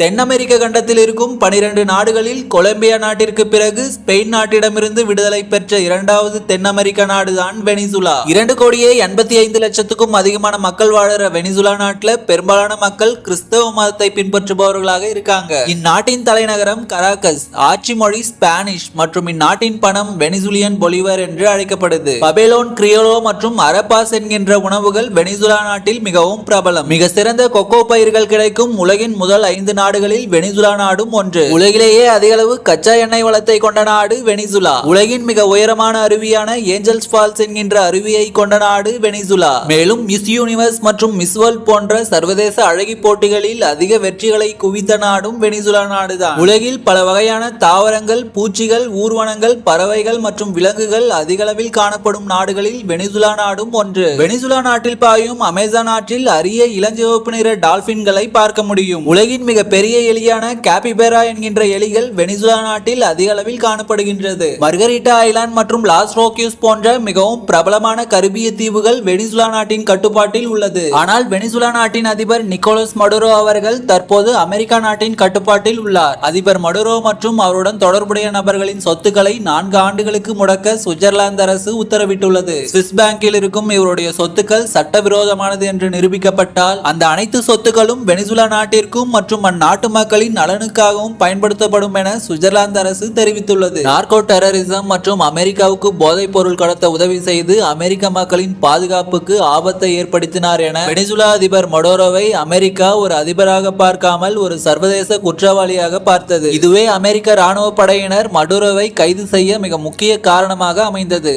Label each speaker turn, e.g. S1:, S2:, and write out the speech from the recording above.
S1: தென் அமெரிக்க கண்டத்தில் இருக்கும் 12 நாடுகளில் கொலம்பியா நாட்டிற்கு பிறகு ஸ்பெயின் நாட்டிடமிருந்து விடுதலை பெற்ற இரண்டாவது தென் அமெரிக்க நாடுதான் வெனிசுலா. 2,85,00,000க்கும் அதிகமான மக்கள் வாழற வெனிசுலா நாட்டுல பெரும்பாலான மக்கள் கிறிஸ்தவ மதத்தை பின்பற்றுபவர்களாக இருக்காங்க. இந்நாட்டின் தலைநகரம் கராகஸ். ஆட்சி மொழி ஸ்பானிஷ் மற்றும் இந்நாட்டின் பணம் வெனிசுலியன் பொலிவர் என்று அழைக்கப்படுது. பபேலோன், கிரியோலோ மற்றும் அரபாஸ் என்கின்ற உணவுகள் வெனிசுலா நாட்டில் மிகவும் பிரபலம். மிக சிறந்த கொக்கோ பயிர்கள் கிடைக்கும் உலகின் முதல் 5 நாடுகளில் வெனிசுலா நாடும் ஒன்று. உலகிலேயே அதிக அளவு கச்சா எண்ணெய் வளத்தை கொண்ட நாடு வெனிசுலா. உலகின் மிக உயரமான அருவியான ஏஞ்சல்ஸ் ஃபால்ஸ் என்கின்ற அருவியை கொண்ட நாடு வெனிசுலா. மேலும் மிஸ் யூனிவர்ஸ் மற்றும் மிஸ் வேர்ல்ட் போன்ற சர்வதேச அழகி போட்டிகளில் அதிக வெற்றிகளை குவித்த நாடும் வெனிசுலா நாடுதான். உலகில் பல வகையான தாவரங்கள், பூச்சிகள், ஊர்வனங்கள், பறவைகள் மற்றும் விலங்குகள் அதிக அளவில் காணப்படும் நாடுகளில் வெனிசுலா நாடும் ஒன்று. வெனிசுலா நாட்டில் பாயும் அமேசான் ஆற்றில் அரிய இளஞ்சிவப்பு நிற டால்பின்களை பார்க்க முடியும். உலகின் மிக பெரிய எலியான கேபிபெரா என்கின்ற எலிகள் வெனிசுலா நாட்டில் அதிக அளவில் காணப்படுகின்றது. மர்கரிட்டா ஐலாண்ட் மற்றும் லாஸ் ரோக்கியூஸ் போன்ற மிகவும் பிரபலமான கரிபிய தீவுகள் வெனிசுலா நாட்டின் கட்டுப்பாட்டில் உள்ளது. ஆனால் வெனிசுலா நாட்டின் அதிபர் நிக்கோலஸ் மடுரோ அவர்கள் தற்போது அமெரிக்கா நாட்டின் கட்டுப்பாட்டில் உள்ளார். அதிபர் மடுரோ மற்றும் அவருடன் தொடர்புடைய நபர்களின் சொத்துக்களை 4 ஆண்டுகளுக்கு முடக்க சுவிட்சர்லாந்து அரசு உத்தரவிட்டுள்ளது. சுவிஸ் பேங்கில் இருக்கும் இவருடைய சொத்துக்கள் சட்டவிரோதமானது என்று நிரூபிக்கப்பட்டால் அந்த அனைத்து சொத்துக்களும் வெனிசுலா நாட்டிற்கும் மற்றும் அந்நாட்டு மக்களின் நலனுக்காகவும் பயன்படுத்தப்படும் என சுவிட்சர்லாந்து அரசு தெரிவித்துள்ளது. நார்கோ டெரரிசம் மற்றும் அமெரிக்காவுக்கு போதைப் பொருள் கடத்த உதவி செய்து அமெரிக்க மக்களின் பாதுகாப்புக்கு ஆபத்தை ஏற்படுத்தினார் என வெனிசுலா அதிபர் மடோரோவை அமெரிக்கா ஒரு அதிபராக பார்க்காமல் ஒரு சர்வதேச குற்றவாளியாக பார்த்தது. இதுவே அமெரிக்க ராணுவ படையினர் மடோரோவை கைது செய்ய மிக முக்கிய காரணமாக அமைந்தது.